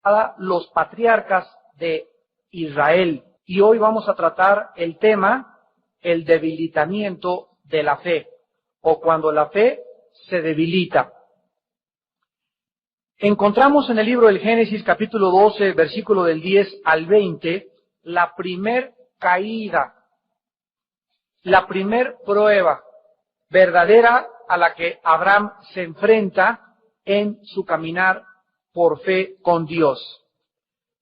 a los patriarcas de Israel. Y hoy vamos a tratar el tema, el debilitamiento de la fe, o cuando la fe se debilita. Encontramos en el libro del Génesis, capítulo 12, versículo del 10 al 20, la primer caída, la primer prueba verdadera a la que Abraham se enfrenta en su caminar por fe con Dios.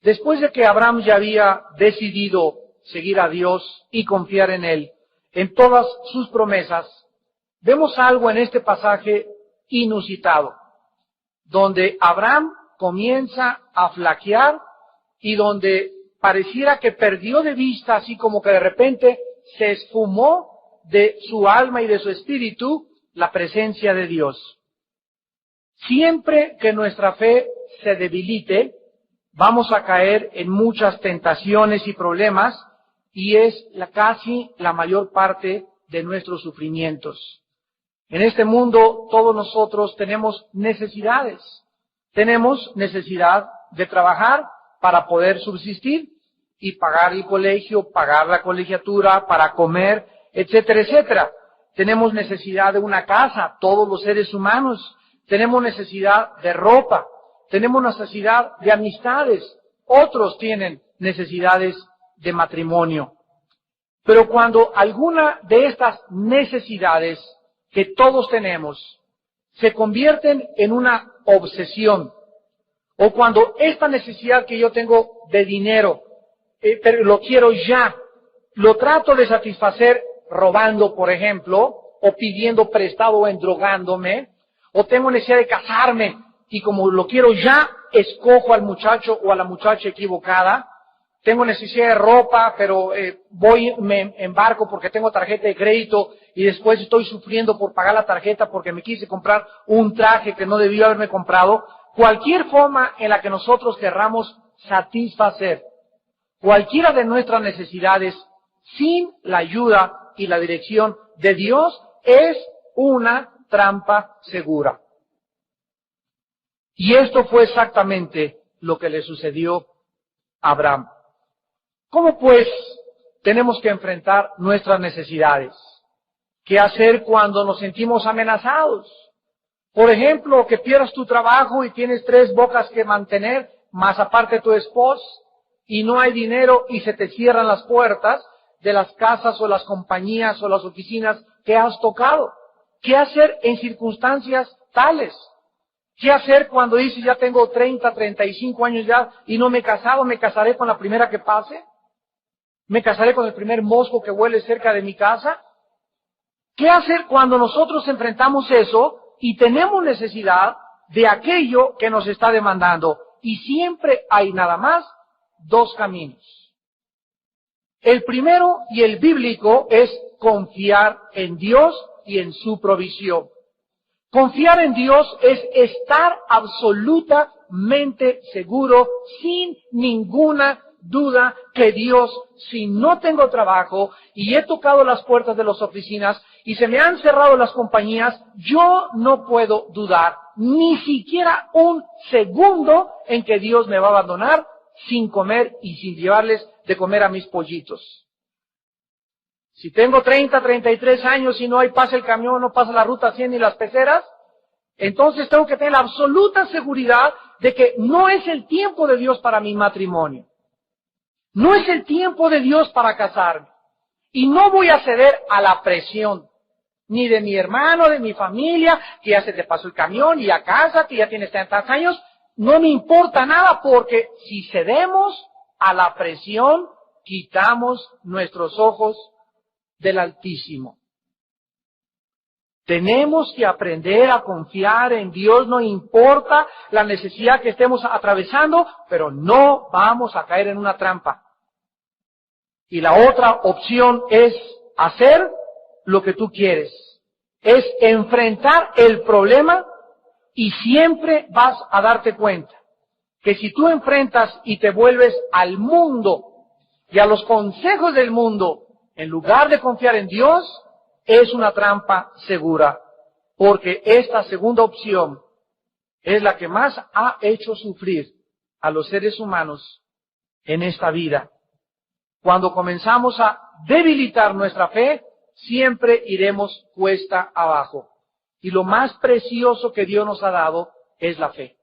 Después de que Abraham ya había decidido seguir a Dios y confiar en Él, en todas sus promesas, vemos algo en este pasaje inusitado, donde Abraham comienza a flaquear y donde pareciera que perdió de vista, así como que de repente se esfumó de su alma y de su espíritu la presencia de Dios. Siempre que nuestra fe se debilite, vamos a caer en muchas tentaciones y problemas, y es casi la mayor parte de nuestros sufrimientos. En este mundo todos nosotros tenemos necesidades. Tenemos necesidad de trabajar para poder subsistir y pagar el colegio, pagar la colegiatura, para comer, etcétera, etcétera. Tenemos necesidad de una casa, todos los seres humanos. Tenemos necesidad de ropa. Tenemos necesidad de amistades. Otros tienen necesidades de matrimonio. Pero cuando alguna de estas necesidades que todos tenemos se convierten en una obsesión, o cuando esta necesidad que yo tengo de dinero, pero lo quiero ya, lo trato de satisfacer robando, por ejemplo, o pidiendo prestado o endrogándome, o tengo necesidad de casarme y como lo quiero ya, escojo al muchacho o a la muchacha equivocada. Tengo necesidad de ropa, pero me embarco porque tengo tarjeta de crédito y después estoy sufriendo por pagar la tarjeta porque me quise comprar un traje que no debía haberme comprado. Cualquier forma en la que nosotros querramos satisfacer cualquiera de nuestras necesidades sin la ayuda y la dirección de Dios es una trampa segura. Y esto fue exactamente lo que le sucedió a Abraham. ¿Cómo pues tenemos que enfrentar nuestras necesidades? ¿Qué hacer cuando nos sentimos amenazados? Por ejemplo, que pierdas tu trabajo y tienes 3 bocas que mantener, más aparte tu esposo, y no hay dinero y se te cierran las puertas de las casas o las compañías o las oficinas que has tocado. ¿Qué hacer en circunstancias tales? ¿Qué hacer cuando dices ya tengo 30, 35 años ya y no me he casado? ¿Me casaré con la primera que pase? ¿Me casaré con el primer mosco que vuele cerca de mi casa? ¿Qué hacer cuando nosotros enfrentamos eso y tenemos necesidad de aquello que nos está demandando? Y siempre hay nada más 2 caminos. El primero y el bíblico es confiar en Dios y en su provisión. Confiar en Dios es estar absolutamente seguro, sin ninguna duda, que Dios, si no tengo trabajo y he tocado las puertas de las oficinas y se me han cerrado las compañías, yo no puedo dudar ni siquiera un segundo en que Dios me va a abandonar sin comer y sin llevarles de comer a mis pollitos. Si tengo 30, 33 años y no hay pasa el camión, no pasa la ruta 100 ni las peceras, entonces tengo que tener la absoluta seguridad de que no es el tiempo de Dios para mi matrimonio. No es el tiempo de Dios para casarme. Y no voy a ceder a la presión, ni de mi hermano, de mi familia, que ya se te pasó el camión y ya cásate, ya tienes tantos años. No me importa nada porque si cedemos a la presión, quitamos nuestros ojos del Altísimo. Tenemos que aprender a confiar en Dios, no importa la necesidad que estemos atravesando, pero no vamos a caer en una trampa. Y la otra opción es hacer lo que tú quieres. Es enfrentar el problema y siempre vas a darte cuenta que si tú enfrentas y te vuelves al mundo y a los consejos del mundo, en lugar de confiar en Dios, es una trampa segura, porque esta segunda opción es la que más ha hecho sufrir a los seres humanos en esta vida. Cuando comenzamos a debilitar nuestra fe, siempre iremos cuesta abajo. Y lo más precioso que Dios nos ha dado es la fe.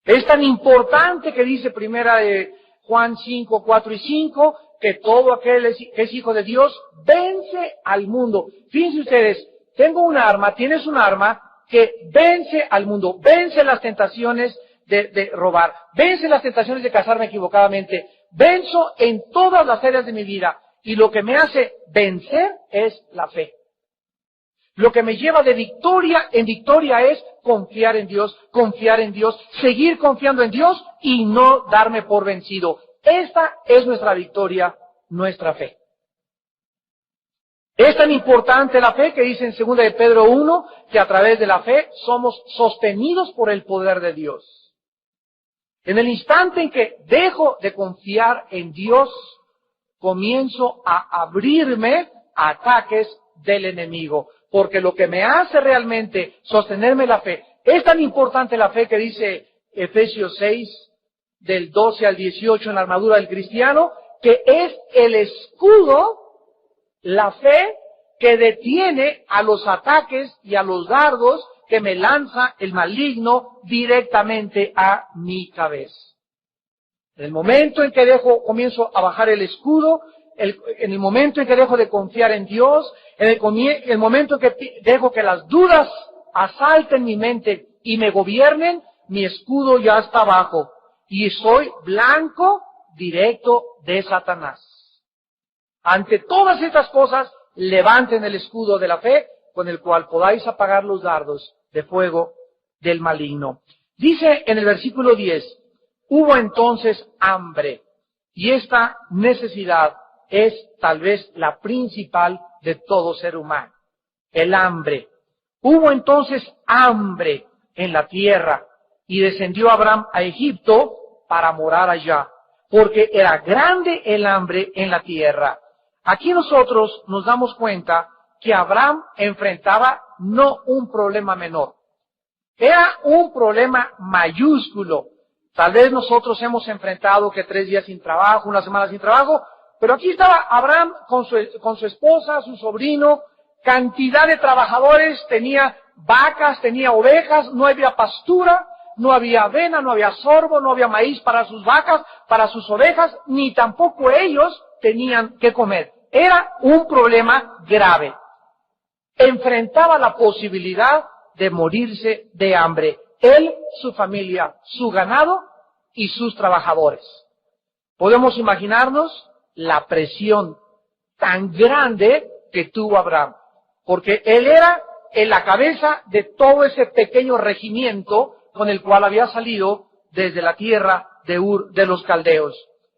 Es tan importante que dice primera de Juan 5, 4 y 5, que todo aquel que es hijo de Dios vence al mundo. Fíjense ustedes, tienes un arma que vence al mundo, vence las tentaciones de robar, vence las tentaciones de casarme equivocadamente, venzo en todas las áreas de mi vida, y lo que me hace vencer es la fe. Lo que me lleva de victoria en victoria es confiar en Dios, seguir confiando en Dios y no darme por vencido. Esta es nuestra victoria, nuestra fe. Es tan importante la fe que dice en 2 de Pedro 1, que a través de la fe somos sostenidos por el poder de Dios. En el instante en que dejo de confiar en Dios, comienzo a abrirme a ataques del enemigo. Porque lo que me hace realmente sostenerme la fe, es tan importante la fe que dice Efesios 6, del 12 al 18 en la armadura del cristiano, que es el escudo, la fe que detiene a los ataques y a los dardos que me lanza el maligno directamente a mi cabeza. En el momento en que comienzo a bajar el escudo, en el momento en que dejo de confiar en Dios, en el momento en que dejo que las dudas asalten mi mente y me gobiernen, mi escudo ya está abajo y soy blanco directo de Satanás. Ante todas estas cosas, levanten el escudo de la fe con el cual podáis apagar los dardos de fuego del maligno. Dice en el versículo 10, hubo entonces hambre, y esta necesidad es tal vez la principal de todo ser humano, el hambre. Hubo entonces hambre en la tierra, y descendió Abraham a Egipto para morar allá, porque era grande el hambre en la tierra. Aquí nosotros nos damos cuenta que Abraham enfrentaba no un problema menor, era un problema mayúsculo. Tal vez nosotros hemos enfrentado que 3 días sin trabajo, 1 semana sin trabajo, pero aquí estaba Abraham con su esposa, su sobrino, cantidad de trabajadores, tenía vacas, tenía ovejas, no había pastura, no había avena, no había sorgo, no había maíz para sus vacas, para sus ovejas, ni tampoco ellos tenían que comer. Era un problema grave. Enfrentaba la posibilidad de morirse de hambre. Él, su familia, su ganado y sus trabajadores. Podemos imaginarnos la presión tan grande que tuvo Abraham, porque él era en la cabeza de todo ese pequeño regimiento con el cual había salido desde la tierra de Ur de los caldeos.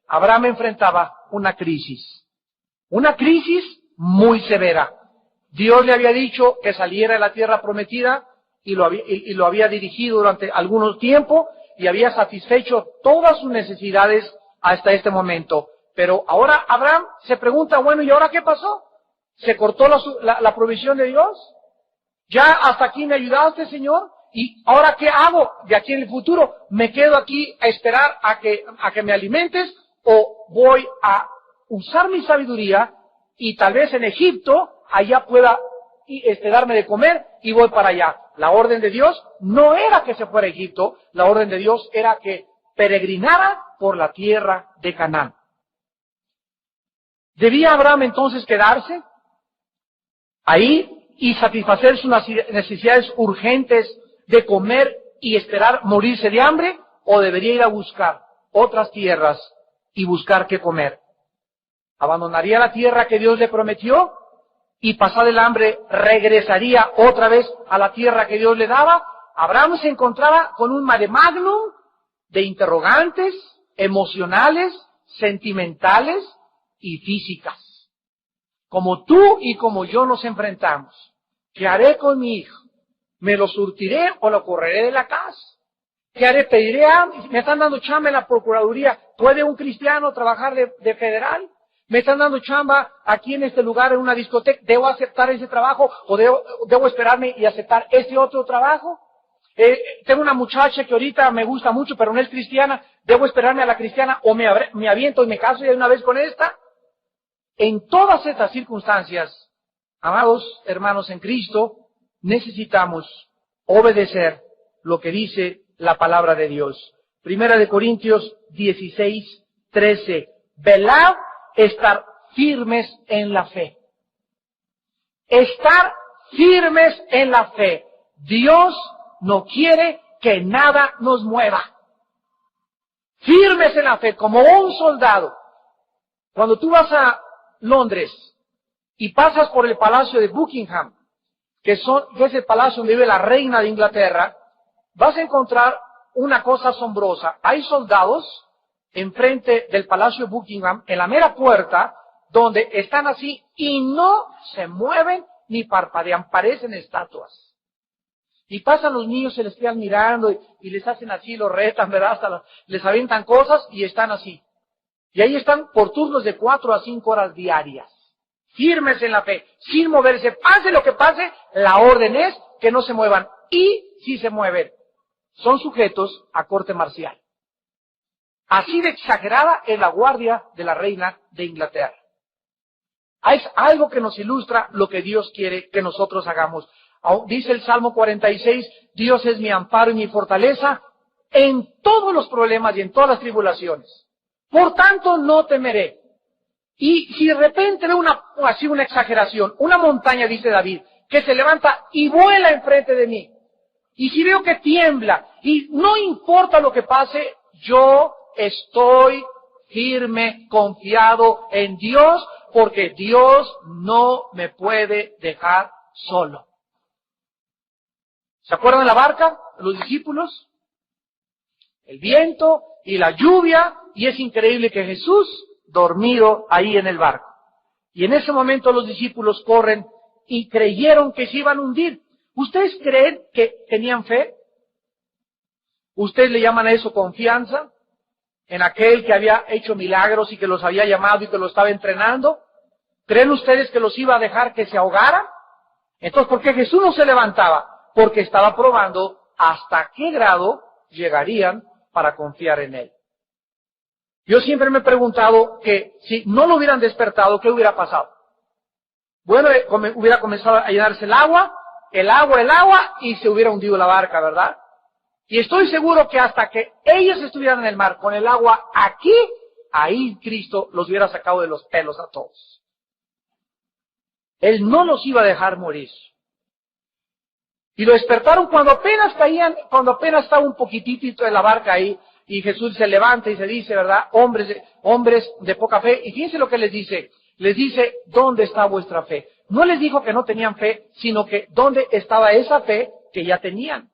Abraham enfrentaba una crisis muy severa. Dios le había dicho que saliera de la tierra prometida y lo había dirigido durante algún tiempo y había satisfecho todas sus necesidades hasta este momento. Pero ahora Abraham se pregunta, bueno, ¿y ahora qué pasó? ¿Se cortó la provisión de Dios? ¿Ya hasta aquí me ayudaste, Señor? ¿Y ahora qué hago de aquí en el futuro? ¿Me quedo aquí a esperar a que me alimentes? ¿O voy a usar mi sabiduría y tal vez en Egipto allá pueda darme de comer y voy para allá? La orden de Dios no era que se fuera a Egipto, la orden de Dios era que peregrinara por la tierra de Canaán. ¿Debía Abraham entonces quedarse ahí y satisfacer sus necesidades urgentes de comer y esperar morirse de hambre? ¿O debería ir a buscar otras tierras y buscar qué comer? ¿Abandonaría la tierra que Dios le prometió y pasado el hambre regresaría otra vez a la tierra que Dios le daba? Abraham se encontraba con un mare magnum de interrogantes emocionales, sentimentales y físicas. Como tú y como yo nos enfrentamos. ¿Qué haré con mi hijo? ¿Me lo surtiré o lo correré de la casa? ¿Qué haré? ¿Pediré me están dando chamba en la procuraduría? ¿Puede un cristiano trabajar de federal? ¿Me están dando chamba aquí en este lugar, en una discoteca? ¿Debo aceptar ese trabajo o debo esperarme y aceptar este otro trabajo? Tengo una muchacha que ahorita me gusta mucho, pero no es cristiana. ¿Debo esperarme a la cristiana o me aviento y me caso ya de una vez con esta? En todas estas circunstancias, amados hermanos en Cristo, necesitamos obedecer lo que dice la palabra de Dios. Primera de Corintios 16:13. Velad, estar firmes en la fe. Estar firmes en la fe. Dios no quiere que nada nos mueva. Firmes en la fe, como un soldado. Cuando tú vas a Londres y pasas por el palacio de Buckingham, que es el palacio donde vive la reina de Inglaterra, vas a encontrar una cosa asombrosa. Hay soldados enfrente del palacio de Buckingham, en la mera puerta, donde están así y no se mueven ni parpadean, parecen estatuas. Y pasan los niños, se les quedan mirando y les hacen así, los retan, ¿verdad? Hasta les avientan cosas y están así. Y ahí están por turnos de 4 a 5 horas diarias. Firmes en la fe, sin moverse. Pase lo que pase, la orden es que no se muevan. Y si se mueven, son sujetos a corte marcial. Así de exagerada es la guardia de la reina de Inglaterra. Es algo que nos ilustra lo que Dios quiere que nosotros hagamos. Dice el Salmo 46, Dios es mi amparo y mi fortaleza en todos los problemas y en todas las tribulaciones. Por tanto, no temeré. Y si de repente veo una exageración, una montaña, dice David, que se levanta y vuela enfrente de mí, y si veo que tiembla, y no importa lo que pase, yo estoy firme, confiado en Dios, porque Dios no me puede dejar solo. ¿Se acuerdan de la barca? Los discípulos. El viento y la lluvia, y es increíble que Jesús dormido ahí en el barco. Y en ese momento los discípulos corren y creyeron que se iban a hundir. ¿Ustedes creen que tenían fe? ¿Ustedes le llaman a eso confianza? ¿En aquel que había hecho milagros y que los había llamado y que los estaba entrenando? ¿Creen ustedes que los iba a dejar que se ahogaran? Entonces, ¿por qué Jesús no se levantaba? Porque estaba probando hasta qué grado llegarían para confiar en Él. Yo siempre me he preguntado que si no lo hubieran despertado, ¿qué hubiera pasado? Bueno, hubiera comenzado a llenarse el agua, y se hubiera hundido la barca, ¿verdad? Y estoy seguro que hasta que ellos estuvieran en el mar con el agua aquí, ahí Cristo los hubiera sacado de los pelos a todos. Él no los iba a dejar morir. Y lo despertaron cuando apenas estaba un poquitito de la barca ahí, y Jesús se levanta y se dice, ¿verdad? Hombres de poca fe. Y fíjense lo que les dice. Les dice, ¿dónde está vuestra fe? No les dijo que no tenían fe, sino que ¿dónde estaba esa fe que ya tenían?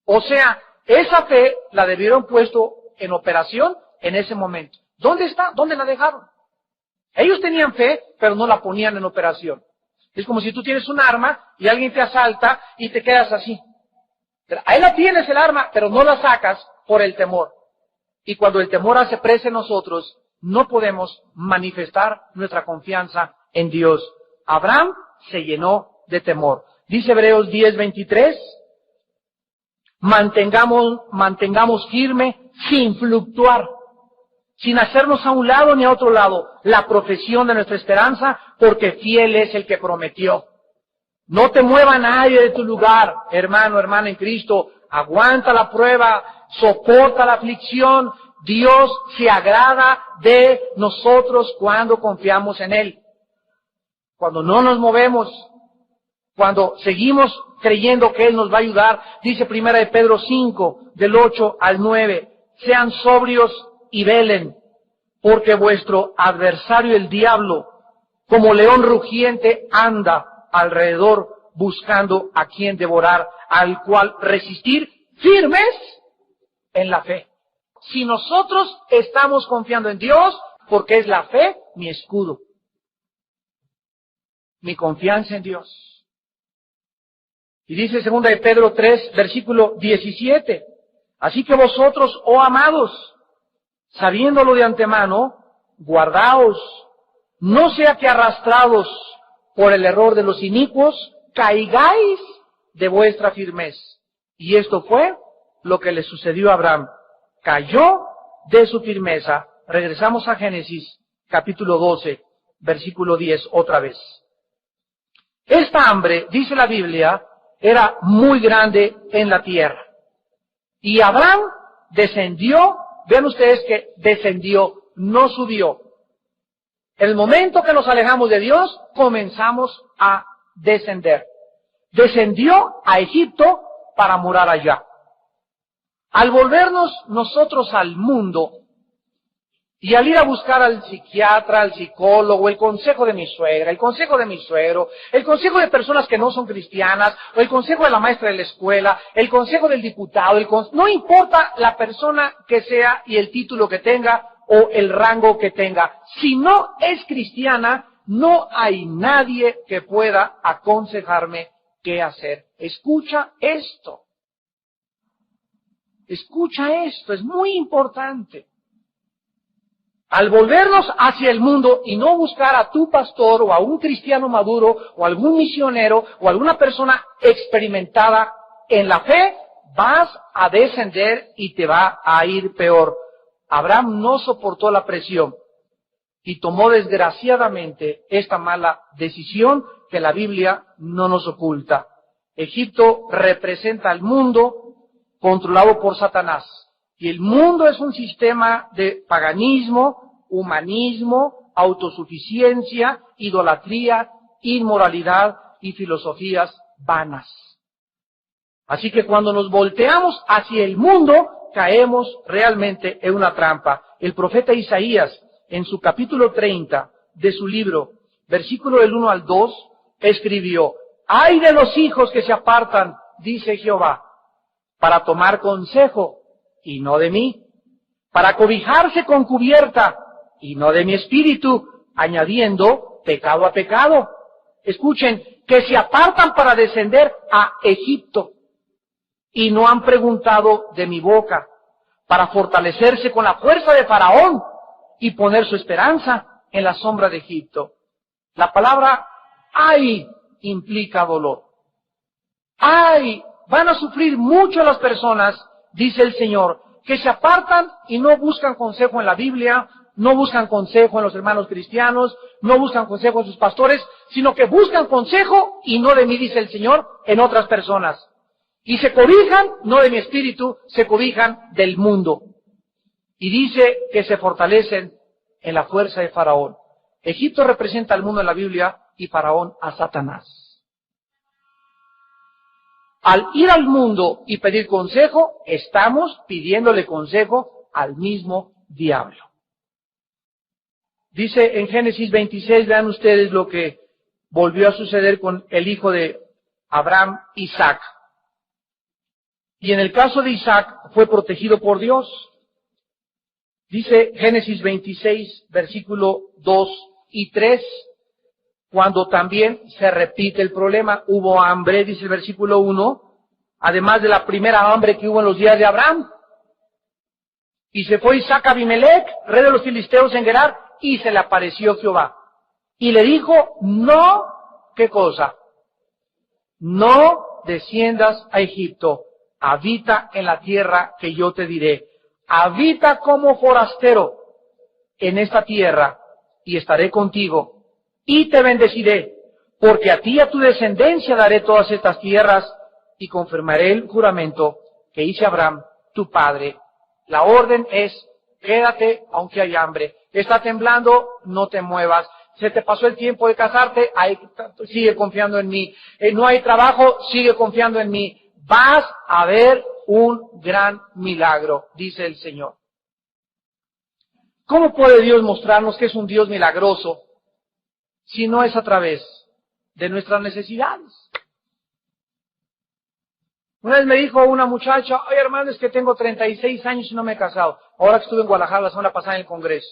O sea, esa fe la debieron puesto en operación en ese momento. ¿Dónde está? ¿Dónde la dejaron? Ellos tenían fe, pero no la ponían en operación. Es como si tú tienes un arma y alguien te asalta y te quedas así. Ahí la tienes el arma, pero no la sacas por el temor. Y cuando el temor hace presa en nosotros, no podemos manifestar nuestra confianza en Dios. Abraham se llenó de temor. Dice Hebreos 10:23, mantengamos firme sin fluctuar, sin hacernos a un lado ni a otro lado, la profesión de nuestra esperanza, porque fiel es el que prometió. No te mueva nadie de tu lugar, hermano, hermana en Cristo. Aguanta la prueba, soporta la aflicción. Dios se agrada de nosotros cuando confiamos en Él. Cuando no nos movemos, cuando seguimos creyendo que Él nos va a ayudar, dice Primera de Pedro 5, del 8 al 9, sean sobrios y velen, porque vuestro adversario el diablo, como león rugiente, anda alrededor buscando a quien devorar, al cual resistir firmes en la fe. Si nosotros estamos confiando en Dios, porque es la fe mi escudo, mi confianza en Dios. Y dice 2 de Pedro 3, versículo 17, así que vosotros, oh amados, sabiéndolo de antemano, guardaos, no sea que arrastrados por el error de los inicuos, caigáis de vuestra firmeza. Y esto fue lo que le sucedió a Abraham. Cayó de su firmeza. Regresamos a Génesis, capítulo 12, versículo 10, otra vez. Esta hambre, dice la Biblia, era muy grande en la tierra. Y Abraham descendió, vean ustedes que descendió, no subió. En el momento que nos alejamos de Dios, comenzamos a descender. Descendió a Egipto para morar allá. Al volvernos nosotros al mundo, y al ir a buscar al psiquiatra, al psicólogo, el consejo de mi suegra, el consejo de mi suegro, el consejo de personas que no son cristianas, o el consejo de la maestra de la escuela, el consejo del diputado, no importa la persona que sea y el título que tenga o el rango que tenga. Si no es cristiana, no hay nadie que pueda aconsejarme qué hacer. Escucha esto. Escucha esto, es muy importante. Al volvernos hacia el mundo y no buscar a tu pastor o a un cristiano maduro o algún misionero o alguna persona experimentada en la fe, vas a descender y te va a ir peor. Abraham no soportó la presión y tomó desgraciadamente esta mala decisión que la Biblia no nos oculta. Egipto representa al mundo controlado por Satanás. Y el mundo es un sistema de paganismo, humanismo, autosuficiencia, idolatría, inmoralidad y filosofías vanas. Así que cuando nos volteamos hacia el mundo, caemos realmente en una trampa. El profeta Isaías, en su capítulo 30 de su libro, versículo del 1 al 2, escribió: ¡ay de los hijos que se apartan, dice Jehová, para tomar consejo, y no de mí, para cobijarse con cubierta, y no de mi espíritu, añadiendo pecado a pecado. Escuchen, que se apartan para descender a Egipto, y no han preguntado de mi boca, para fortalecerse con la fuerza de Faraón, y poner su esperanza en la sombra de Egipto. La palabra ay implica dolor. Ay, van a sufrir mucho las personas, dice el Señor, que se apartan y no buscan consejo en la Biblia, no buscan consejo en los hermanos cristianos, no buscan consejo en sus pastores, sino que buscan consejo, y no de mí, dice el Señor, en otras personas. Y se cobijan, no de mi espíritu, se cobijan del mundo. Y dice que se fortalecen en la fuerza de Faraón. Egipto representa al mundo en la Biblia y Faraón a Satanás. Al ir al mundo y pedir consejo, estamos pidiéndole consejo al mismo diablo. Dice en Génesis 26, vean ustedes lo que volvió a suceder con el hijo de Abraham, Isaac. Y en el caso de Isaac fue protegido por Dios. Dice Génesis 26, versículo 2 y 3, cuando también se repite el problema. Hubo hambre, dice el versículo 1, además de la primera hambre que hubo en los días de Abraham. Y se fue Isaac a Abimelech, rey de los filisteos en Gerar, y se le apareció Jehová. Y le dijo, no, ¿qué cosa? No desciendas a Egipto, habita en la tierra que yo te diré. Habita como forastero en esta tierra, y estaré contigo, y te bendeciré, porque a ti y a tu descendencia daré todas estas tierras, y confirmaré el juramento que hice a Abraham, tu padre. La orden es, quédate aunque hay hambre. Está temblando, no te muevas. Se te pasó el tiempo de casarte, sigue confiando en mí. No hay trabajo, sigue confiando en mí. Vas a ver un gran milagro, dice el Señor. ¿Cómo puede Dios mostrarnos que es un Dios milagroso si no es a través de nuestras necesidades? Una vez me dijo una muchacha, oye hermano, es que tengo 36 años y no me he casado. Ahora que estuve en Guadalajara la semana pasada en el Congreso.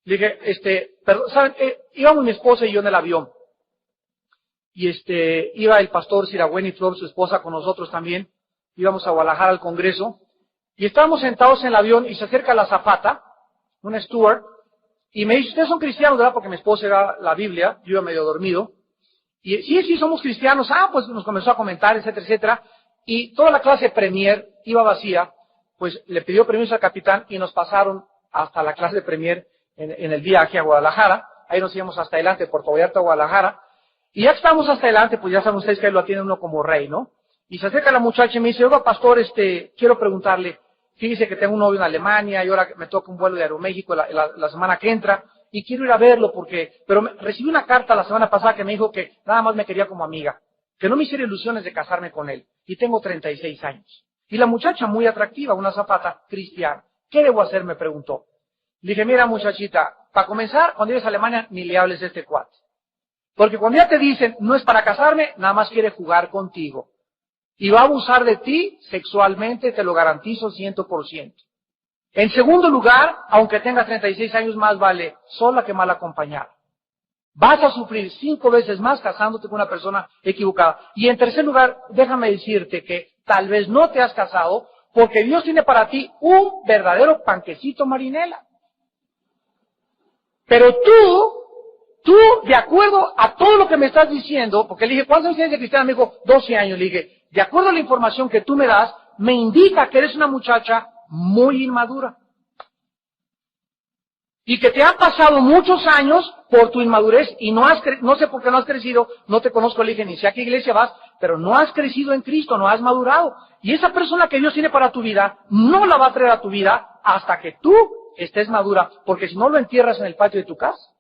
Le dije, perdón, ¿saben? Íbamos mi esposa y yo en el avión. Y iba el pastor Siragüen y Flor, su esposa, con nosotros también. Íbamos a Guadalajara al Congreso. Y estábamos sentados en el avión y se acerca la azafata, una steward, y me dice, ustedes son cristianos, ¿verdad? Porque mi esposa era la Biblia, yo iba medio dormido. Y sí, somos cristianos. Pues nos comenzó a comentar, etcétera, etcétera. y toda la clase Premier iba vacía, pues le pidió permiso al capitán y nos pasaron hasta la clase de Premier en el viaje a Guadalajara. Ahí nos íbamos hasta adelante, Puerto Vallarta a Guadalajara. Y ya que estamos hasta adelante, pues ya saben ustedes que ahí lo atiende uno como rey, ¿no? Y se acerca la muchacha y me dice, oiga, pastor, quiero preguntarle, fíjese que tengo un novio en Alemania y ahora me toca un vuelo de Aeroméxico la semana que entra y quiero ir a verlo pero recibí una carta la semana pasada que me dijo que nada más me quería como amiga, que no me hiciera ilusiones de casarme con él. Y tengo 36 años. Y la muchacha muy atractiva, una zapata cristiana. ¿Qué debo hacer? Me preguntó. Le dije, mira muchachita, para comenzar, cuando llegues a Alemania, ni le hables de este cuate. Porque cuando ya te dicen, no es para casarme, nada más quiere jugar contigo. Y va a abusar de ti sexualmente, te lo garantizo 100%. En segundo lugar, aunque tengas 36 años, más vale sola que mal acompañada. Vas a sufrir 5 veces más casándote con una persona equivocada. Y en tercer lugar, déjame decirte que tal vez no te has casado porque Dios tiene para ti un verdadero panquecito marinela. Pero tú, de acuerdo a todo lo que me estás diciendo, porque le dije, ¿cuántos años tienes de cristiana? Me dijo, 12 años. Le dije, de acuerdo a la información que tú me das, me indica que eres una muchacha muy inmadura. Y que te han pasado muchos años por tu inmadurez y no sé por qué no has crecido, no te conozco, le dije, ni sé a qué iglesia vas, pero no has crecido en Cristo, no has madurado. Y esa persona que Dios tiene para tu vida, no la va a traer a tu vida hasta que tú estés madura, porque si no lo entierras en el patio de tu casa.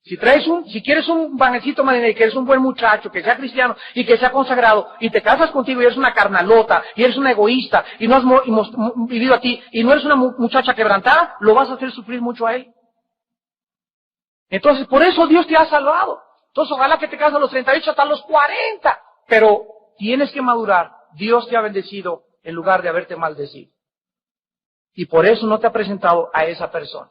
Si quieres un panecito marinero, que eres un buen muchacho, que sea cristiano y que sea consagrado, y te casas contigo y eres una carnalota, y eres una egoísta, y no has vivido a ti, y no eres una muchacha quebrantada, lo vas a hacer sufrir mucho a él. Entonces, por eso Dios te ha salvado. Entonces, ojalá que te cases a los 38 hasta los 40. Pero tienes que madurar. Dios te ha bendecido en lugar de haberte maldecido. Y por eso no te ha presentado a esa persona.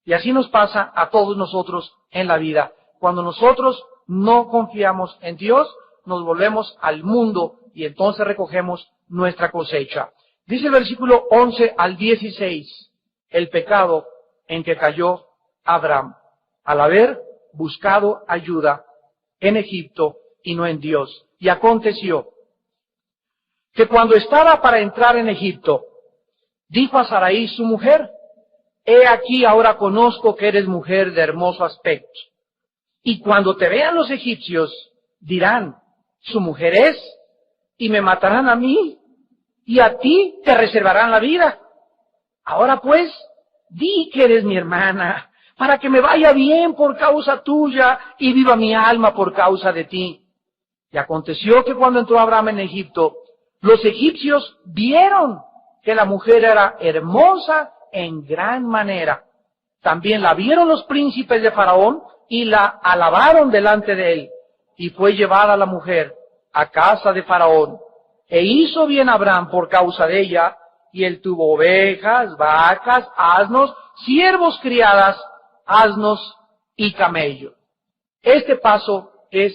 Y así nos pasa a todos nosotros en la vida. Cuando nosotros no confiamos en Dios, nos volvemos al mundo y entonces recogemos nuestra cosecha. Dice el versículo 11 al 16, el pecado en que cayó Abraham, al haber buscado ayuda en Egipto y no en Dios. Y aconteció que cuando estaba para entrar en Egipto, dijo a Sarai su mujer, he aquí ahora conozco que eres mujer de hermoso aspecto. Y cuando te vean los egipcios, dirán, su mujer es, y me matarán a mí, y a ti te reservarán la vida. Ahora pues, di que eres mi hermana, para que me vaya bien por causa tuya, y viva mi alma por causa de ti. Y aconteció que cuando entró Abraham en Egipto, los egipcios vieron que la mujer era hermosa en gran manera. También la vieron los príncipes de Faraón y la alabaron delante de él. Y fue llevada la mujer a casa de Faraón. E hizo bien Abraham por causa de ella, y él tuvo ovejas, vacas, asnos, siervos criadas, asnos y camellos. Este paso es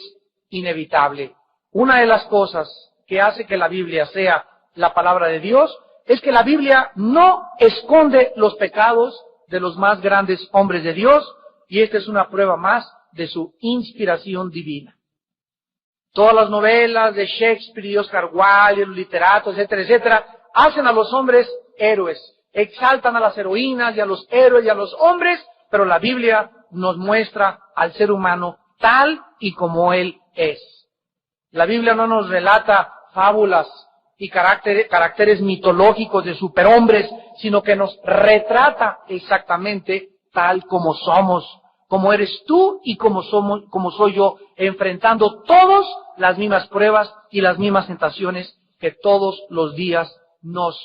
inevitable. Una de las cosas que hace que la Biblia sea la palabra de Dios es que la Biblia no esconde los pecados de los más grandes hombres de Dios, y esta es una prueba más de su inspiración divina. Todas las novelas de Shakespeare y Oscar Wilde, los literatos, etcétera, etcétera, hacen a los hombres héroes, exaltan a las heroínas y a los héroes y a los hombres, pero la Biblia nos muestra al ser humano tal y como él es. La Biblia no nos relata fábulas y caracteres mitológicos de superhombres, sino que nos retrata exactamente tal como somos, como eres tú y como soy yo, enfrentando todas las mismas pruebas y las mismas tentaciones que todos los días nos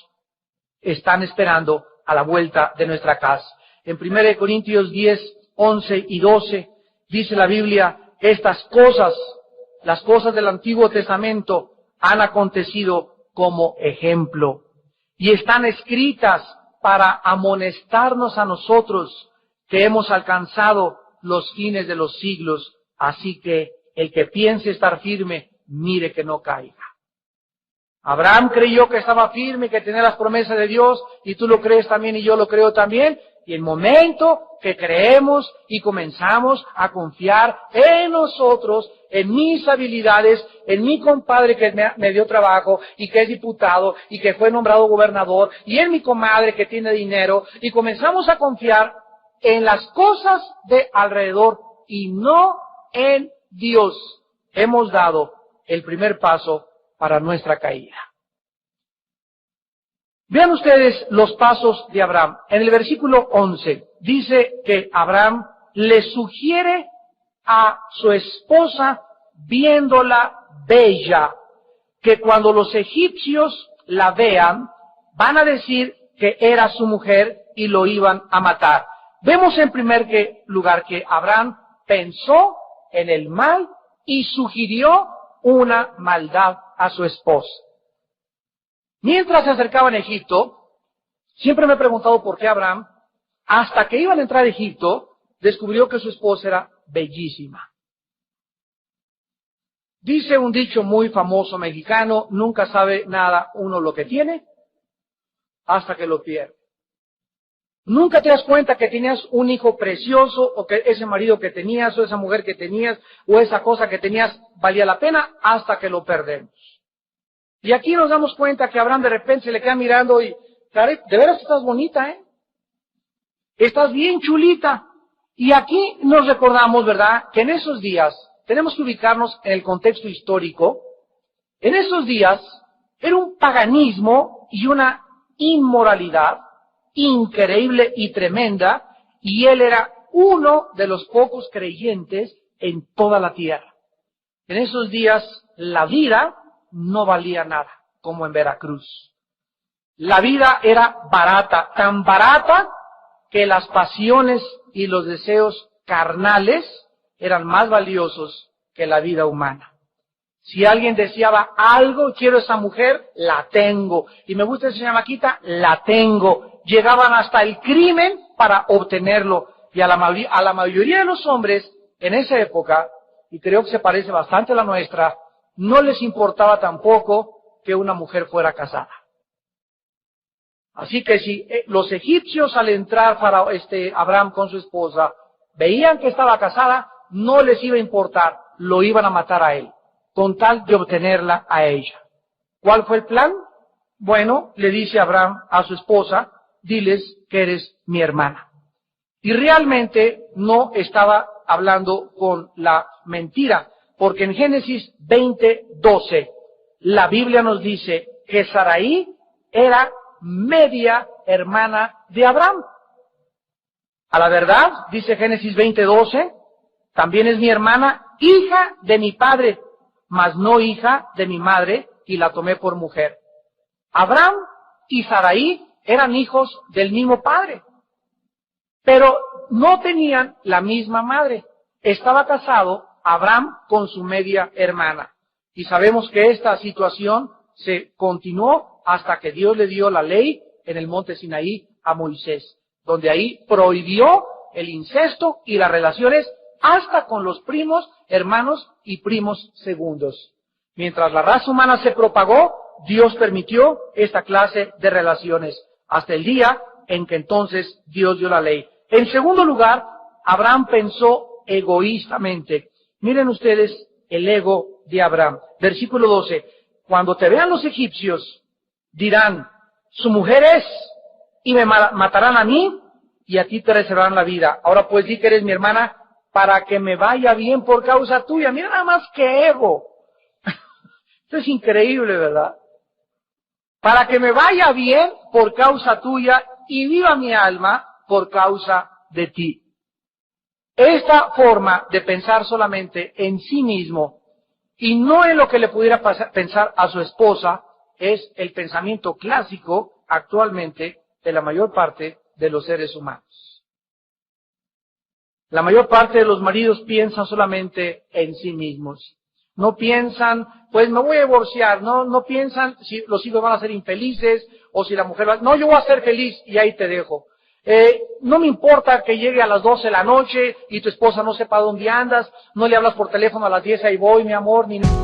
están esperando a la vuelta de nuestra casa. En 1 Corintios 10, 11 y 12 dice la Biblia, estas cosas, las cosas del Antiguo Testamento, han acontecido como ejemplo y están escritas para amonestarnos a nosotros que hemos alcanzado los fines de los siglos. Así que el que piense estar firme, mire que no caiga. Abraham creyó que estaba firme, que tenía las promesas de Dios, y tú lo crees también y yo lo creo también. Y el momento que creemos y comenzamos a confiar en nosotros, en mis habilidades, en mi compadre que me dio trabajo y que es diputado y que fue nombrado gobernador y en mi comadre que tiene dinero y comenzamos a confiar en las cosas de alrededor y no en Dios. Hemos dado el primer paso para nuestra caída. Vean ustedes los pasos de Abraham. En el versículo 11 dice que Abraham le sugiere a su esposa, viéndola bella, que cuando los egipcios la vean, van a decir que era su mujer y lo iban a matar. Vemos en primer lugar que Abraham pensó en el mal y sugirió una maldad a su esposa. Mientras se acercaban a Egipto, siempre me he preguntado por qué Abraham, hasta que iban a entrar a Egipto, descubrió que su esposa era bellísima. Dice un dicho muy famoso mexicano, nunca sabe nada uno lo que tiene hasta que lo pierde. Nunca te das cuenta que tenías un hijo precioso o que ese marido que tenías o esa mujer que tenías o esa cosa que tenías valía la pena hasta que lo perdemos. Y aquí nos damos cuenta que Abraham de repente se le queda mirando y, de veras estás bonita, ¿eh? Estás bien chulita. Y aquí nos recordamos, ¿verdad?, que en esos días, tenemos que ubicarnos en el contexto histórico, en esos días era un paganismo y una inmoralidad increíble y tremenda, y él era uno de los pocos creyentes en toda la tierra. En esos días la vida no valía nada, como en Veracruz. La vida era barata, tan barata que las pasiones y los deseos carnales eran más valiosos que la vida humana. Si alguien deseaba algo, quiero esa mujer, la tengo. Y me gusta esa chamaquita, la tengo. Llegaban hasta el crimen para obtenerlo. Y a la mayoría de los hombres en esa época, y creo que se parece bastante a la nuestra, no les importaba tampoco que una mujer fuera casada. Así que si los egipcios al entrar para Abraham con su esposa veían que estaba casada, no les iba a importar, lo iban a matar a él, con tal de obtenerla a ella. ¿Cuál fue el plan? Bueno, le dice Abraham a su esposa, diles que eres mi hermana. Y realmente no estaba hablando con la mentira, porque en Génesis 20:12 la Biblia nos dice que Sarai era media hermana de Abraham. A la verdad, dice Génesis 20:12, también es mi hermana, hija de mi padre, mas no hija de mi madre, y la tomé por mujer. Abraham y Sarai eran hijos del mismo padre, pero no tenían la misma madre. Estaba casado Abraham con su media hermana. Y sabemos que esta situación se continuó hasta que Dios le dio la ley en el monte Sinaí a Moisés, donde ahí prohibió el incesto y las relaciones hasta con los primos, hermanos y primos segundos. Mientras la raza humana se propagó, Dios permitió esta clase de relaciones, hasta el día en que entonces Dios dio la ley. En segundo lugar, Abraham pensó egoístamente. Miren ustedes el ego de Abraham. Versículo 12. Cuando te vean los egipcios, dirán, su mujer es, y me matarán a mí, y a ti te reservarán la vida. Ahora pues di que eres mi hermana, para que me vaya bien por causa tuya. Mira nada más que ego. Esto es increíble, ¿verdad? Para que me vaya bien por causa tuya, y viva mi alma por causa de ti. Esta forma de pensar solamente en sí mismo y no en lo que le pudiera pensar a su esposa es el pensamiento clásico actualmente de la mayor parte de los seres humanos. La mayor parte de los maridos piensan solamente en sí mismos. No piensan, pues me voy a divorciar, no piensan si los hijos van a ser infelices o si la mujer va, no, yo voy a ser feliz y ahí te dejo. No me importa que llegue a las 12 de la noche y tu esposa no sepa dónde andas, no le hablas por teléfono a las 10, ahí voy, mi amor, ni nada.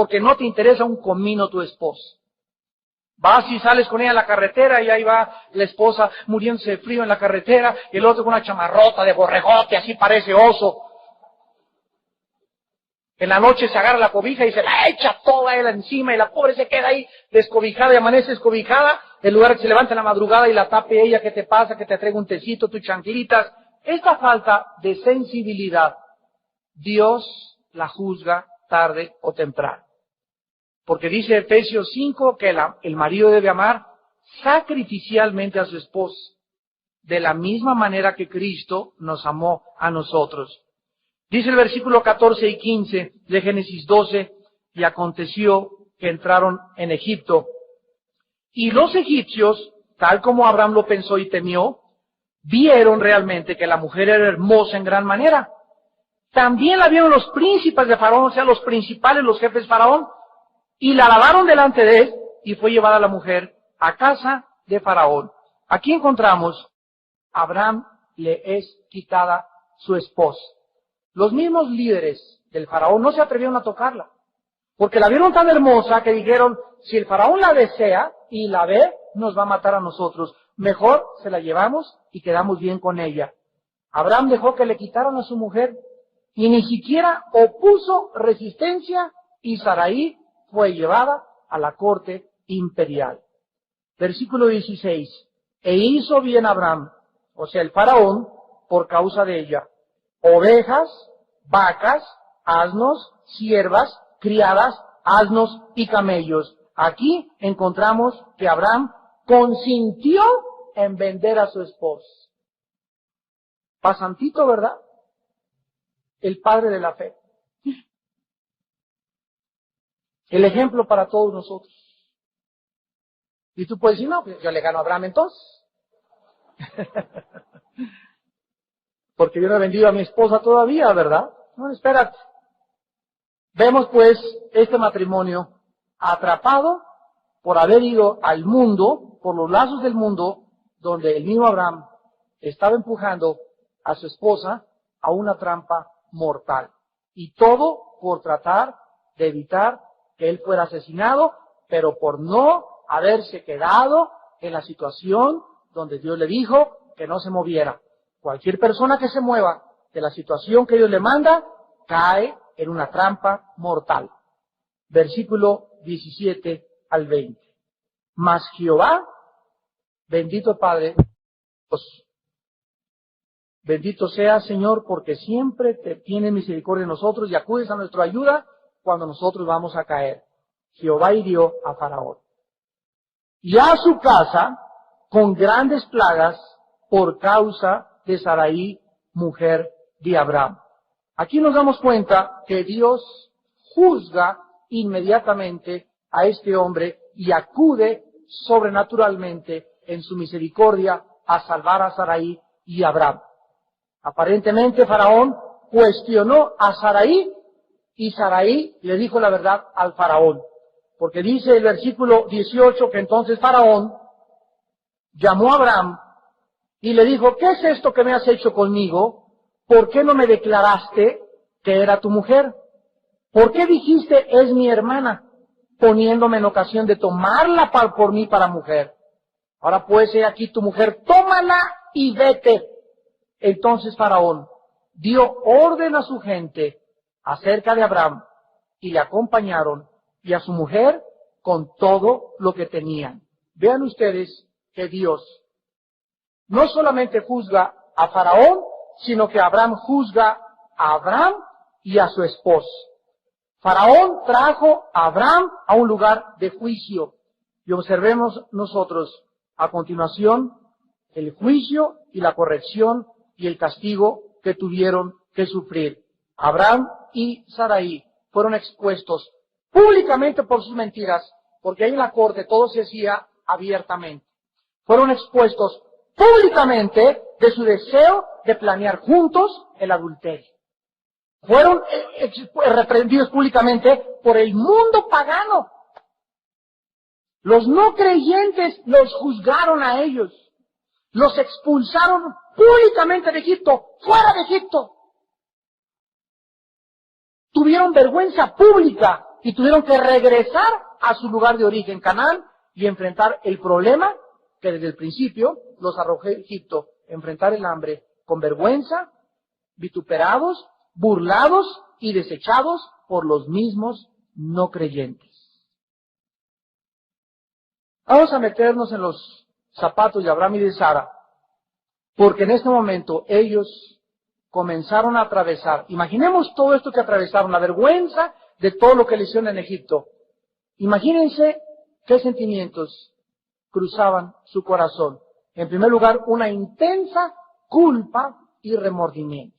porque no te interesa un comino tu esposa. Vas y sales con ella a la carretera y ahí va la esposa muriéndose de frío en la carretera y el otro con una chamarrota de borregote, así parece oso. En la noche se agarra la cobija y se la echa toda él encima y la pobre se queda ahí descobijada y amanece descobijada, en lugar de que se levante en la madrugada y la tape ella. ¿Qué te pasa? Que te traiga un tecito, tus chanclitas. Esta falta de sensibilidad, Dios la juzga tarde o temprano. Porque dice Efesios 5 que el marido debe amar sacrificialmente a su esposa, de la misma manera que Cristo nos amó a nosotros. Dice el versículo 14 y 15 de Génesis 12, y aconteció que entraron en Egipto. Y los egipcios, tal como Abraham lo pensó y temió, vieron realmente que la mujer era hermosa en gran manera. También la vieron los príncipes de Faraón, o sea, los principales, los jefes de Faraón, y la alabaron delante de él, y fue llevada la mujer a casa de Faraón. Aquí encontramos, Abraham le es quitada su esposa. Los mismos líderes del Faraón no se atrevieron a tocarla, porque la vieron tan hermosa que dijeron, si el Faraón la desea y la ve, nos va a matar a nosotros. Mejor se la llevamos y quedamos bien con ella. Abraham dejó que le quitaran a su mujer y ni siquiera opuso resistencia, y Sarai fue llevada a la corte imperial. Versículo 16. E hizo bien Abraham, o sea el Faraón, por causa de ella, ovejas, vacas, asnos, siervas, criadas, asnos y camellos. Aquí encontramos que Abraham consintió en vender a su esposa. Pasantito, ¿verdad? El padre de la fe. El ejemplo para todos nosotros. Y tú puedes decir, no, pues yo le gano a Abraham entonces. Porque yo no he vendido a mi esposa todavía, ¿verdad? No, espérate. Vemos pues este matrimonio atrapado por haber ido al mundo, por los lazos del mundo, donde el mismo Abraham estaba empujando a su esposa a una trampa mortal. Y todo por tratar de evitar que él fuera asesinado, pero por no haberse quedado en la situación donde Dios le dijo que no se moviera. Cualquier persona que se mueva de la situación que Dios le manda, cae en una trampa mortal. Versículo 17 al 20. Mas Jehová, bendito Padre, bendito sea Señor, porque siempre te tiene misericordia de nosotros y acudes a nuestra ayuda cuando nosotros vamos a caer. Jehová hirió a Faraón y a su casa con grandes plagas por causa de Sarai, mujer de Abraham. Aquí nos damos cuenta que Dios juzga inmediatamente a este hombre y acude sobrenaturalmente en su misericordia a salvar a Sarai y a Abraham. Aparentemente Faraón cuestionó a Sarai y Sarai le dijo la verdad al Faraón. Porque dice el versículo 18 que entonces Faraón llamó a Abraham y le dijo, ¿qué es esto que me has hecho conmigo? ¿Por qué no me declaraste que era tu mujer? ¿Por qué dijiste, es mi hermana, poniéndome en ocasión de tomarla por mí para mujer? Ahora pues, he aquí tu mujer, tómala y vete. Entonces Faraón dio orden a su gente acerca de Abraham y le acompañaron y a su mujer con todo lo que tenían. Vean ustedes que Dios no solamente juzga a Faraón, sino que Abraham juzga a Abraham y a su esposa. Faraón trajo a Abraham a un lugar de juicio. Y observemos nosotros a continuación el juicio y la corrección y el castigo que tuvieron que sufrir. Abraham y Sarai fueron expuestos públicamente por sus mentiras, porque ahí en la corte todo se hacía abiertamente. Fueron expuestos públicamente de su deseo de planear juntos el adulterio. Fueron reprendidos públicamente por el mundo pagano. Los no creyentes los juzgaron a ellos. Los expulsaron públicamente de Egipto, fuera de Egipto. Tuvieron vergüenza pública y tuvieron que regresar a su lugar de origen, Canaán, y enfrentar el problema que desde el principio los arrojó a Egipto, enfrentar el hambre con vergüenza, vituperados, burlados y desechados por los mismos no creyentes. Vamos a meternos en los zapatos de Abraham y de Sara, porque en este momento ellos comenzaron a atravesar. Imaginemos todo esto que atravesaron, la vergüenza de todo lo que le hicieron en Egipto. Imagínense qué sentimientos cruzaban su corazón. En primer lugar, una intensa culpa y remordimiento.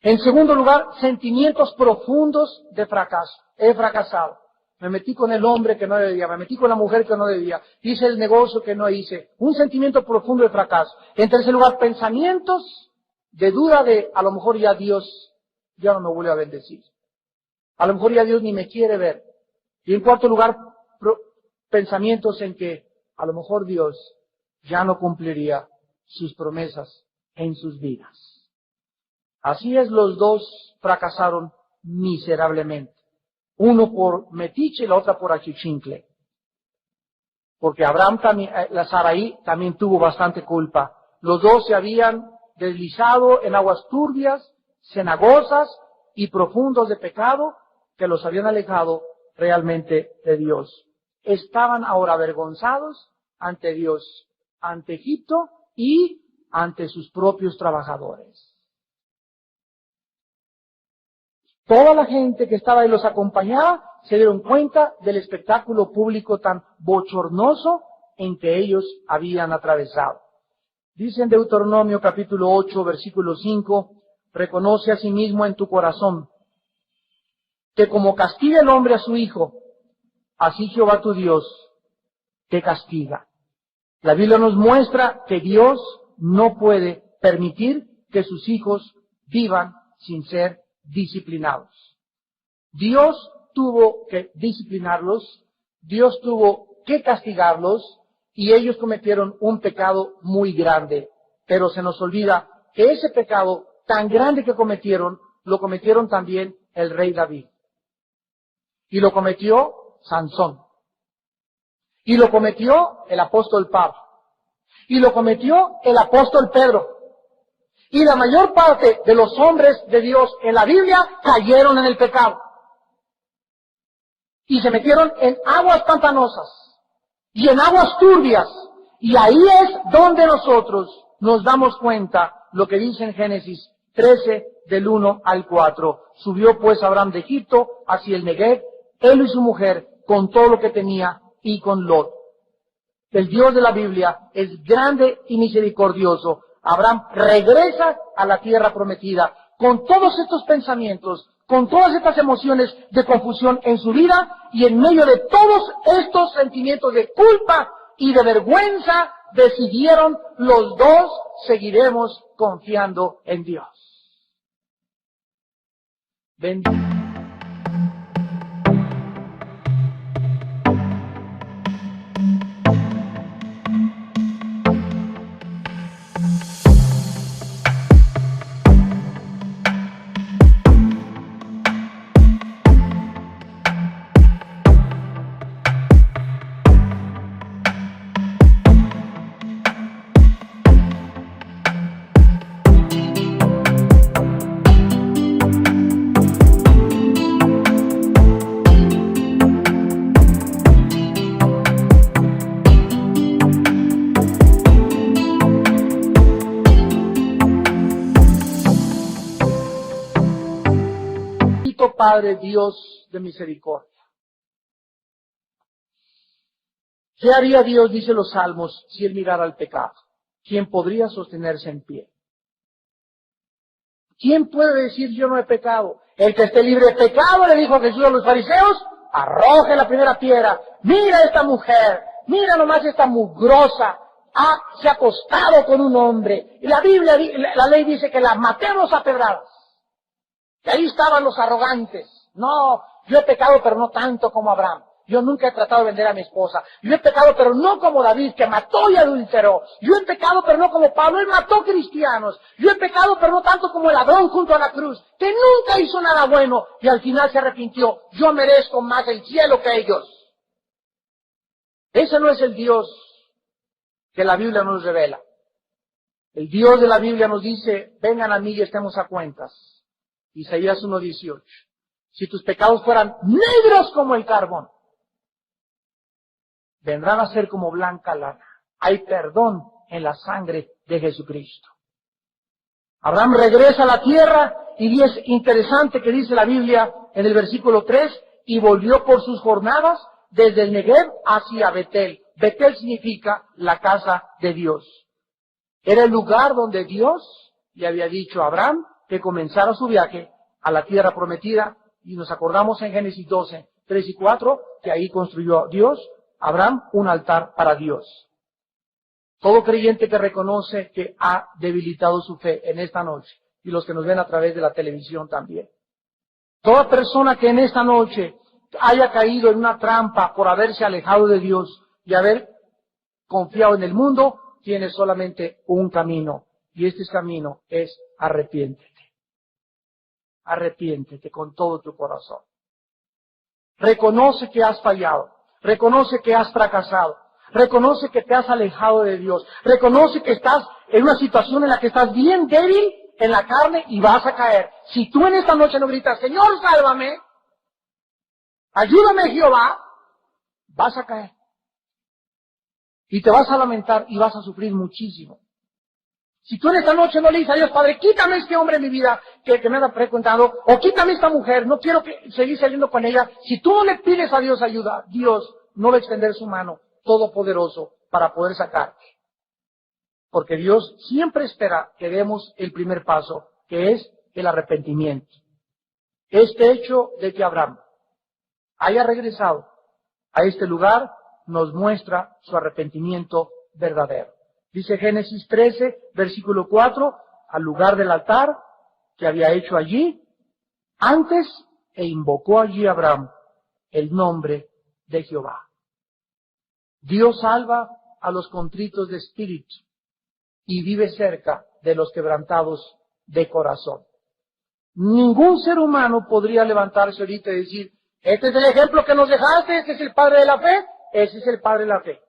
En segundo lugar, sentimientos profundos de fracaso. He fracasado. Me metí con el hombre que no debía, me metí con la mujer que no debía, hice el negocio que no hice. Un sentimiento profundo de fracaso. En tercer lugar, pensamientos de duda de, a lo mejor ya Dios ya no me vuelve a bendecir. A lo mejor ya Dios ni me quiere ver. Y en cuarto lugar, pensamientos en que a lo mejor Dios ya no cumpliría sus promesas en sus vidas. Así es, los dos fracasaron miserablemente. Uno por metiche y la otra por achichincle. Porque Abraham también, la Saraí también tuvo bastante culpa. Los dos se habían deslizado en aguas turbias, cenagosas y profundos de pecado que los habían alejado realmente de Dios. Estaban ahora avergonzados ante Dios, ante Egipto y ante sus propios trabajadores. Toda la gente que estaba ahí los acompañaba se dieron cuenta del espectáculo público tan bochornoso en que ellos habían atravesado. Dice en Deuteronomio capítulo 8, versículo 5, reconoce a sí mismo en tu corazón que como castiga el hombre a su hijo, así Jehová tu Dios te castiga. La Biblia nos muestra que Dios no puede permitir que sus hijos vivan sin ser disciplinados. Dios tuvo que disciplinarlos, Dios tuvo que castigarlos y ellos cometieron un pecado muy grande. Pero se nos olvida que ese pecado tan grande que cometieron, lo cometieron también el rey David. Y lo cometió Sansón. Y lo cometió el apóstol Pablo. Y lo cometió el apóstol Pedro. Y la mayor parte de los hombres de Dios en la Biblia cayeron en el pecado. Y se metieron en aguas pantanosas y en aguas turbias. Y ahí es donde nosotros nos damos cuenta lo que dice en Génesis 13, del 1 al 4. Subió pues Abraham de Egipto hacia el Negev, él y su mujer, con todo lo que tenía y con Lot. El Dios de la Biblia es grande y misericordioso. Abraham regresa a la tierra prometida con todos estos pensamientos, con todas estas emociones de confusión en su vida, y en medio de todos estos sentimientos de culpa y de vergüenza, decidieron los dos: seguiremos confiando en Dios. Bendito. Padre Dios de misericordia. ¿Qué haría Dios, dice los Salmos, si Él mirara al pecado? ¿Quién podría sostenerse en pie? ¿Quién puede decir yo no he pecado? El que esté libre de pecado, le dijo Jesús a los fariseos, arroje la primera piedra. Mira esta mujer, mira nomás esta mugrosa, se ha acostado con un hombre. Y la Biblia, la ley dice que la matemos a pedradas. Y ahí estaban los arrogantes. No, yo he pecado, pero no tanto como Abraham. Yo nunca he tratado de vender a mi esposa. Yo he pecado, pero no como David, que mató y adulteró. Yo he pecado, pero no como Pablo, él mató cristianos. Yo he pecado, pero no tanto como el ladrón junto a la cruz, que nunca hizo nada bueno y al final se arrepintió. Yo merezco más el cielo que ellos. Ese no es el Dios que la Biblia nos revela. El Dios de la Biblia nos dice, vengan a mí y estemos a cuentas. Isaías 1:18. Si tus pecados fueran negros como el carbón, vendrán a ser como blanca lana. Hay perdón en la sangre de Jesucristo. Abraham regresa a la tierra y es interesante que dice la Biblia en el versículo 3, y volvió por sus jornadas desde el Negev hacia Betel. Betel significa la casa de Dios. Era el lugar donde Dios le había dicho a Abraham que comenzara su viaje a la tierra prometida, y nos acordamos en Génesis 12, 3 y 4, que ahí construyó Dios, Abraham, un altar para Dios. Todo creyente que reconoce que ha debilitado su fe en esta noche, y los que nos ven a través de la televisión también. Toda persona que en esta noche haya caído en una trampa por haberse alejado de Dios y haber confiado en el mundo, tiene solamente un camino, y este camino es arrepiéntete. Arrepiéntete con todo tu corazón. Reconoce que has fallado, reconoce que has fracasado, reconoce que te has alejado de Dios, reconoce que estás en una situación en la que estás bien débil en la carne y vas a caer. Si tú en esta noche no gritas, Señor, sálvame, ayúdame Jehová, vas a caer. Y te vas a lamentar y vas a sufrir muchísimo. Si tú en esta noche no le dices a Dios, Padre, quítame este hombre en mi vida que me anda frecuentando, o quítame esta mujer, no quiero seguir saliendo con ella. Si tú no le pides a Dios ayuda, Dios no va a extender su mano todopoderoso para poder sacarte. Porque Dios siempre espera que demos el primer paso, que es el arrepentimiento. Este hecho de que Abraham haya regresado a este lugar nos muestra su arrepentimiento verdadero. Dice Génesis 13, versículo 4, al lugar del altar que había hecho allí, antes e invocó allí Abraham el nombre de Jehová. Dios salva a los contritos de espíritu y vive cerca de los quebrantados de corazón. Ningún ser humano podría levantarse ahorita y decir, este es el ejemplo que nos dejaste, este es el padre de la fe, ese es el padre de la fe.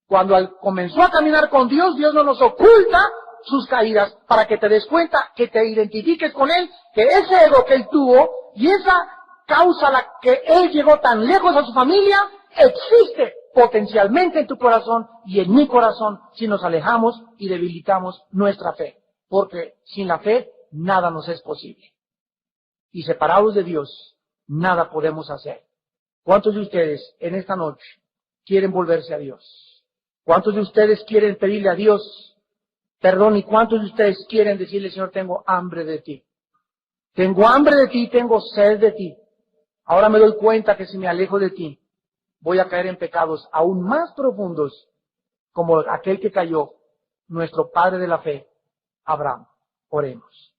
Cuando comenzó a caminar con Dios, Dios no nos oculta sus caídas para que te des cuenta, que te identifiques con Él, que ese ego que Él tuvo y esa causa a la que Él llegó tan lejos a su familia, existe potencialmente en tu corazón y en mi corazón si nos alejamos y debilitamos nuestra fe. Porque sin la fe, nada nos es posible. Y separados de Dios, nada podemos hacer. ¿Cuántos de ustedes en esta noche quieren volverse a Dios? ¿Cuántos de ustedes quieren pedirle a Dios perdón? ¿Y cuántos de ustedes quieren decirle, Señor, tengo hambre de ti? Tengo hambre de ti, tengo sed de ti. Ahora me doy cuenta que si me alejo de ti, voy a caer en pecados aún más profundos, como aquel que cayó, nuestro padre de la fe, Abraham. Oremos.